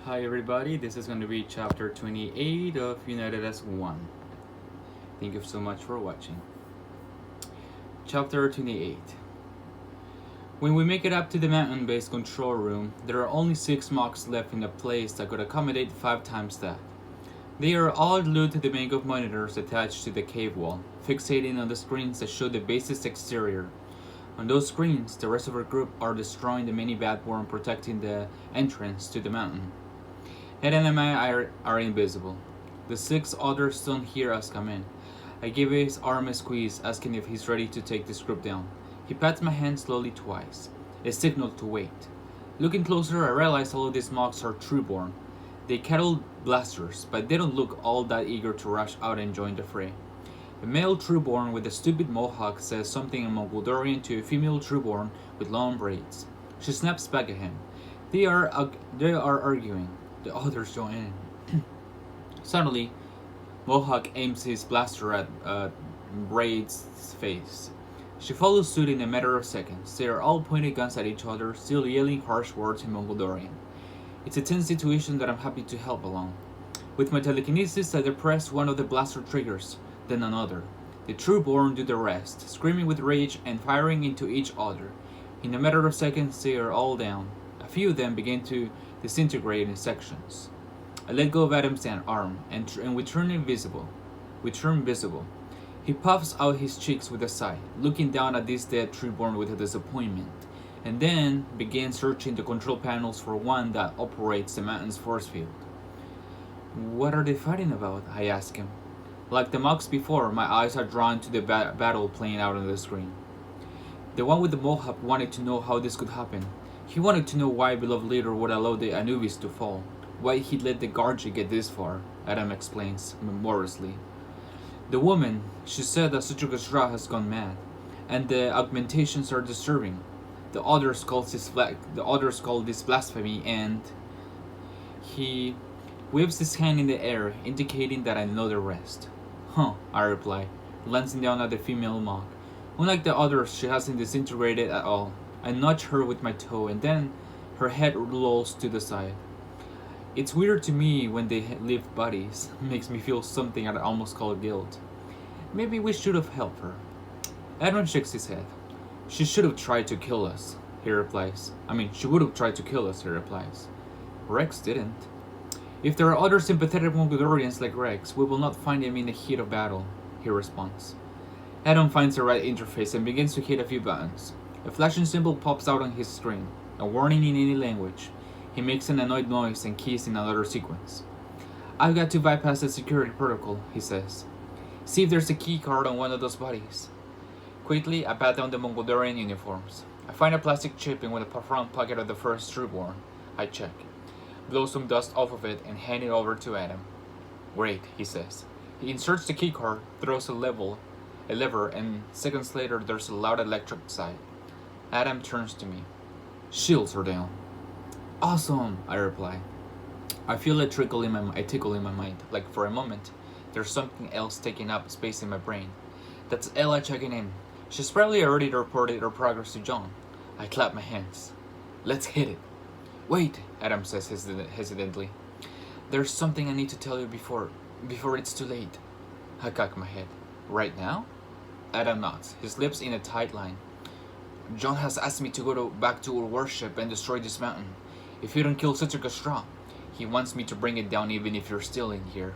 Hi everybody, this is going to be chapter 28 of United as One. Thank you so much for watching. Chapter 28. When we make it up to the mountain base control room, there are only 6 mocks left in a place that could accommodate 5 times that. They are all glued to the bank of monitors attached to the cave wall, fixating on the screens that show the base's exterior. On those screens, the rest of our group are destroying the mini Batworm protecting the entrance to the mountain. Eden and I are invisible. The 6 others don't hear us come in. I give his arm a squeeze, asking if he's ready to take this group down. He pats my hand slowly twice, a signal to wait. Looking closer, I realize all of these mocks are Trueborn. They kettle blasters, but they don't look all that eager to rush out and join the fray. A male Trueborn with a stupid mohawk says something in Mongolian to a female Trueborn with long braids. She snaps back at him. They are arguing. The others join in. Suddenly, Mohawk aims his blaster at Braid's face. She follows suit in a matter of seconds. They are all pointing guns at each other, still yelling harsh words in Mongolian. It's a tense situation that I'm happy to help along. With my telekinesis, I depress one of the blaster triggers, then another. The Trueborn do the rest, screaming with rage and firing into each other. In a matter of seconds, they are all down. A few of them begin to disintegrate in sections. I let go of Adam's arm, and we turn invisible. He puffs out his cheeks with a sigh, looking down at this dead Trueborn with a disappointment, and then begins searching the control panels for one that operates the mountain's force field. What are they fighting about? I ask him. Like the mocks before, my eyes are drawn to the battle playing out on the screen. The one with the mohawk wanted to know how this could happen. He wanted to know why beloved leader would allow the Anubis to fall, why he'd let the Gargi get this far, Adam explains morosely. The woman, she said that Suchukashra has gone mad, and the augmentations are disturbing. The others call this blasphemy, and he waves his hand in the air, indicating that I know the rest. Huh, I reply, glancing down at the female mock. Unlike the others, she hasn't disintegrated at all. I nudge her with my toe, and then her head lolls to the side. It's weird to me when they live bodies. Makes me feel something I'd almost call guilt. Maybe we should have helped her. Adam shakes his head. She should have tried to kill us, he replies. She would have tried to kill us, he replies. Rex didn't. If there are other sympathetic Mongolians like Rex, we will not find him in the heat of battle, he responds. Adam finds the right interface and begins to hit a few buttons. A flashing symbol pops out on his screen, a warning in any language. He makes an annoyed noise and keys in another sequence. I've got to bypass the security protocol, he says. See if there's a key card on one of those bodies. Quickly, I pat down the Mongolian uniforms. I find a plastic chip in the front pocket of the first Trueborn. I check, blow some dust off of it, and hand it over to Adam. Great, he says. He inserts the key card, throws a lever, and seconds later there's a loud electric sigh. Adam turns to me. Shields are down. Awesome, I reply. I feel a tickle in my mind, like for a moment, there's something else taking up space in my brain. That's Ella checking in. She's probably already reported her progress to John. I clap my hands. Let's hit it. Wait, Adam says hesitantly. There's something I need to tell you before it's too late. I cock my head. Right now? Adam nods, his lips in a tight line. John has asked me to go back to worship and destroy this mountain. If you don't kill Suchukashra, he wants me to bring it down even if you're still in here.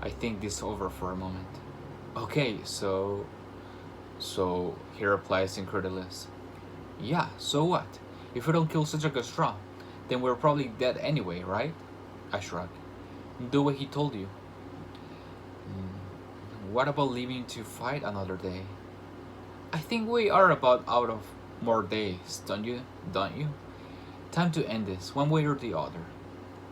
I think this over for a moment. Okay, so he replies incredulous. Yeah, so what? If we don't kill Suchukashra, then we're probably dead anyway, right? I shrug. Do what he told you. What about leaving to fight another day? I think we are about out of more days, don't you? Time to end this, one way or the other.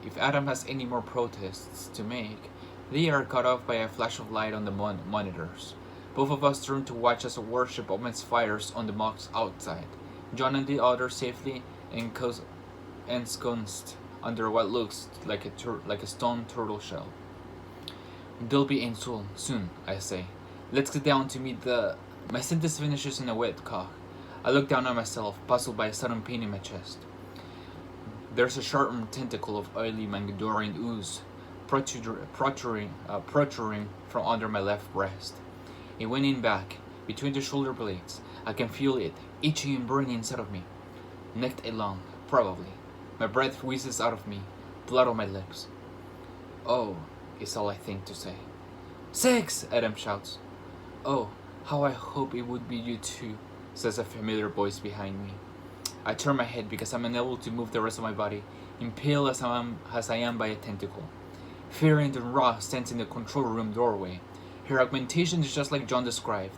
If Adam has any more protests to make, they are cut off by a flash of light on the monitors. Both of us turn to watch as a worship opens fires on the mocks outside. John and the others safely ensconced under what looks like a stone turtle shell. They'll be in soon, I say. Let's get down to meet My sentence finishes in a wet cough. I look down at myself, puzzled by a sudden pain in my chest. There's a sharp tentacle of oily Mangadorian ooze protruding from under my left breast. It went in back, between the shoulder blades. I can feel it, itching and burning inside of me. Necked a lung, probably. My breath wheezes out of me, blood on my lips. "Oh," is all I think to say. "Six!" Adam shouts. "Oh, how I hope it would be you too," says a familiar voice behind me. I turn my head because I'm unable to move the rest of my body, impaled as I am by a tentacle. Fear-ridden Ra stands in the control room doorway. Her augmentation is just like John described,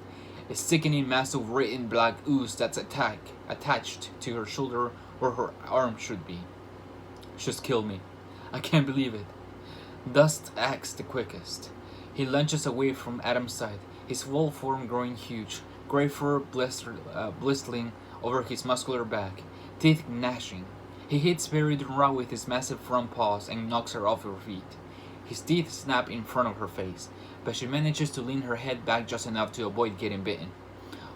a sickening mass of red and black ooze that's attached to her shoulder where her arm should be. She's killed me. I can't believe it. Dust acts the quickest. He lunges away from Adam's side, his whole form growing huge, grey fur blistering over his muscular back, teeth gnashing. He hits Fear-ridden Ra with his massive front paws and knocks her off her feet. His teeth snap in front of her face, but she manages to lean her head back just enough to avoid getting bitten.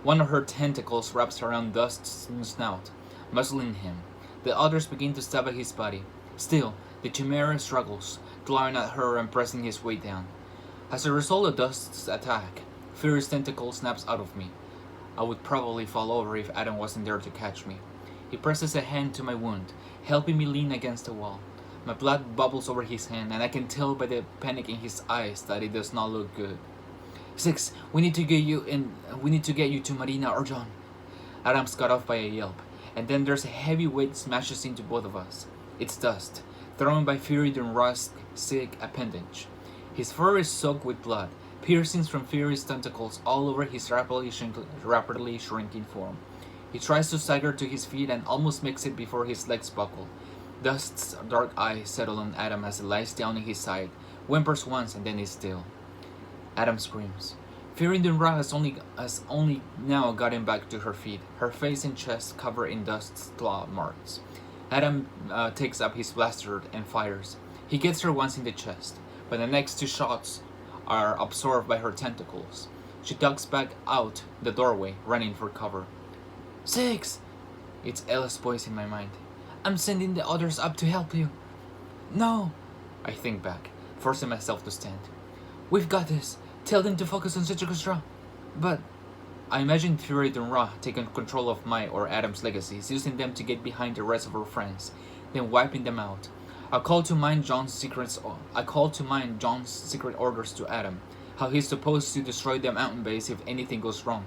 One of her tentacles wraps around Dust's snout, muzzling him. The others begin to stab at his body. Still, the Chimera struggles, clawing at her and pressing his weight down. As a result of Dust's attack, Fury's tentacle snaps out of me. I would probably fall over if Adam wasn't there to catch me. He presses a hand to my wound, helping me lean against the wall. My blood bubbles over his hand, and I can tell by the panic in his eyes that it does not look good. "Six, we need to get you to Marina or John." Adam's cut off by a yelp, and then there's a heavy weight smashes into both of us. It's Dust, thrown by Fear-ridden Ra's sick appendage. His fur is soaked with blood, piercings from Fury's tentacles all over his rapidly shrinking form. He tries to stagger to his feet and almost makes it before his legs buckle. Dust's dark eyes settle on Adam as he lies down in his side, whimpers once and then is still. Adam screams. Fear-ridden Ra has only now gotten back to her feet, her face and chest covered in Dust's claw marks. Adam takes up his blaster and fires. He gets her once in the chest, but the next two shots are absorbed by her tentacles. She ducks back out the doorway, running for cover. "Six!" It's Ella's voice in my mind. "I'm sending the others up to help you." "No!" I think back, forcing myself to stand. "We've got this. Tell them to focus on Citricus Ra." But I imagine Fear-ridden Ra taking control of my or Adam's legacies, using them to get behind the rest of her friends, then wiping them out. I call to mind John's secret orders to Adam, how he's supposed to destroy the mountain base if anything goes wrong.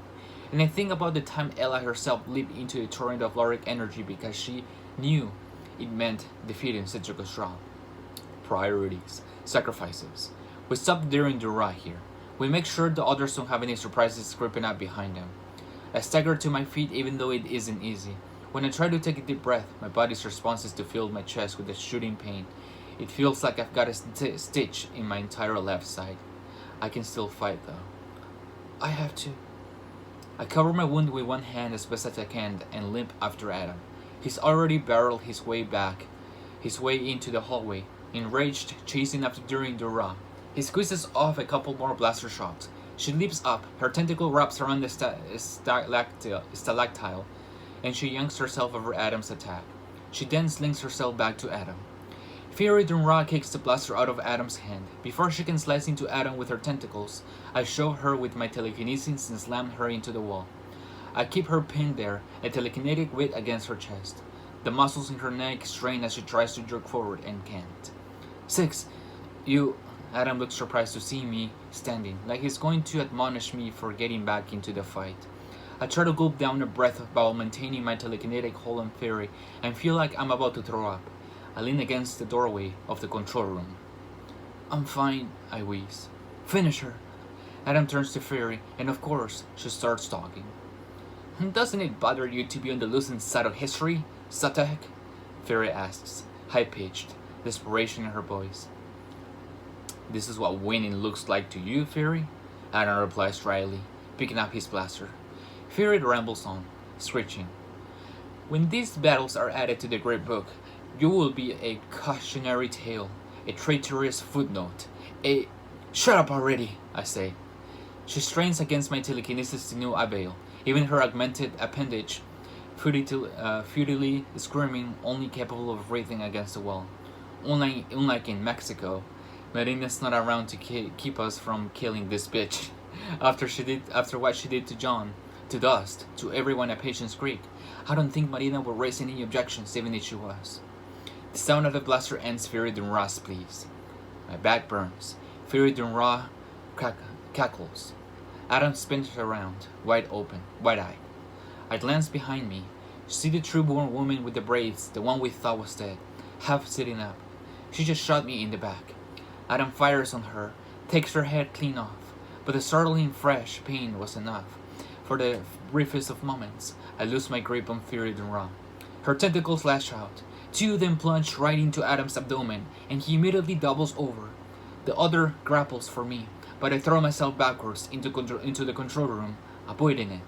And I think about the time Ella herself leaped into a torrent of Loric energy because she knew it meant defeating Citricus Ra. Priorities, sacrifices. We stop during the Ra here. We make sure the others don't have any surprises creeping up behind them. I stagger to my feet even though it isn't easy. When I try to take a deep breath, my body's response is to fill my chest with a shooting pain. It feels like I've got a stitch in my entire left side. I can still fight though. I have to. I cover my wound with one hand as best as I can and limp after Adam. He's already barreled his way into the hallway, enraged, chasing after during the Ra. He squeezes off a couple more blaster shots. She leaps up, her tentacle wraps around the stalactile, and she yanks herself over Adam's attack. She then slings herself back to Adam. Fear-ridden Ra kicks the blaster out of Adam's hand. Before she can slice into Adam with her tentacles, I shove her with my telekinesis and slam her into the wall. I keep her pinned there, a telekinetic weight against her chest. The muscles in her neck strain as she tries to jerk forward and can't. Six, you... Adam looks surprised to see me standing, like he's going to admonish me for getting back into the fight. I try to gulp down a breath while maintaining my telekinetic hold on Fury and feel like I'm about to throw up. I lean against the doorway of the control room. "I'm fine," I wheeze. "Finish her." Adam turns to Fury, and of course, she starts talking. "Doesn't it bother you to be on the losing side of history, Satek?" Fury asks, high-pitched, desperation in her voice. "This is what winning looks like to you, Fury?" Adam replies dryly, picking up his blaster. Fury rambles on, screeching. "When these battles are added to the Great Book, you will be a cautionary tale, a traitorous footnote, a—" "Shut up already," I say. She strains against my telekinesis to no avail. Even her augmented appendage futilely screaming, only capable of breathing against the wall. Unlike in Mexico, Marina's not around to keep us from killing this bitch. After what she did to John, to Dust, to everyone at Patience Creek, I don't think Marina will raise any objections even if she was. The sound of the blaster ends Fury Dunra's please. My back burns. Fury Dunra cackles. Adam spins around, wide-eyed. I glance behind me, see the true-born woman with the braids, the one we thought was dead, half sitting up. She just shot me in the back. Adam fires on her, takes her head clean off, but the startling fresh pain was enough. For the briefest of moments, I lose my grip on Fury Dunra. Her tentacles lash out. Two of them plunge right into Adam's abdomen, and he immediately doubles over. The other grapples for me, but I throw myself backwards into the control room, avoiding it.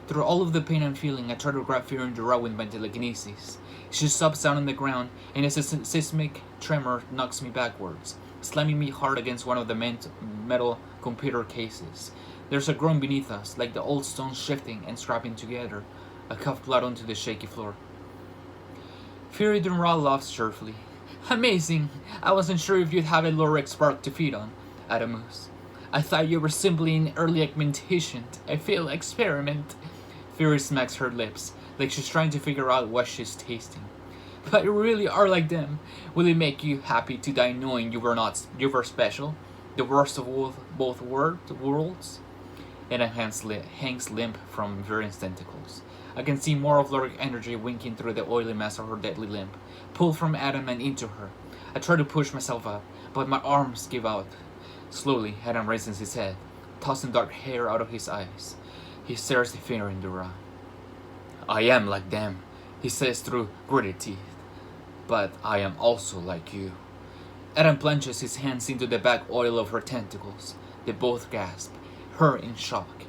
Through all of the pain I'm feeling, I try to grab Fury Dunra with my telekinesis. She stops down on the ground, and a seismic tremor knocks me backwards, slamming me hard against one of the metal computer cases. There's a groan beneath us, like the old stones shifting and scrapping together. I cough blood onto the shaky floor. Fury Dunra laughs cheerfully. Amazing! I wasn't sure if you'd have a Lorex spark to feed on, Adamus. I thought you were simply an early augmentation, a failed experiment. Fury smacks her lips, like she's trying to figure out what she's tasting. But you really are like them. Will it make you happy to die knowing you were special? The worst of both worlds? Adam hangs limp from Fury's tentacles. I can see more of Loric energy winking through the oily mass of her deadly limb, pulled from Adam and into her. I try to push myself up, but my arms give out. Slowly, Adam raises his head, tossing dark hair out of his eyes. He stares the fear in the eye. I am like them, he says through gritted teeth. But I am also like you. Adam plunges his hands into the back oil of her tentacles. They both gasp, her in shock,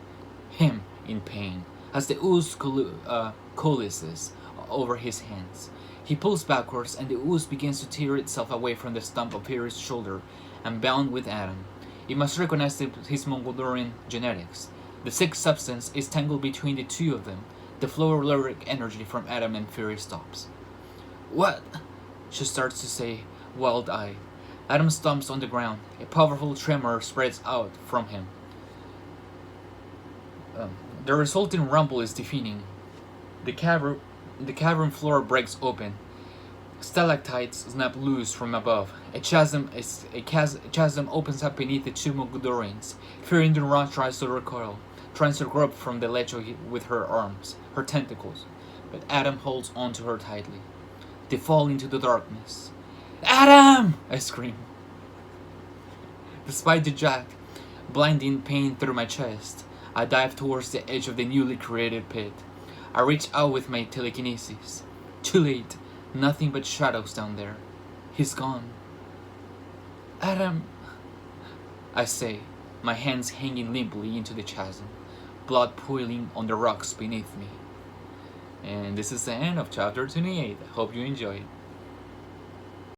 him in pain, as the ooze coalesces over his hands. He pulls backwards and the ooze begins to tear itself away from the stump of Fury's shoulder and bound with Adam. It must recognize his Mongolian genetics. The sick substance is tangled between the two of them. The flow of lyric energy from Adam and Fury stops. What? She starts to say, wild-eyed. Adam stomps on the ground. A powerful tremor spreads out from him. The resulting rumble is defeating. The cavern floor breaks open. Stalactites snap loose from above. A chasm opens up beneath the two Mongolians. Fury Dunra tries to recoil, tries to grab from the ledge with her arms, her tentacles, but Adam holds on to her tightly. They fall into the darkness. Adam! I scream. Despite the jagged, blinding pain through my chest, I dive towards the edge of the newly created pit. I reach out with my telekinesis. Too late. Nothing but shadows down there. He's gone. Adam, I say, my hands hanging limply into the chasm, blood pooling on the rocks beneath me. And this is the end of chapter 28. I hope you enjoyed.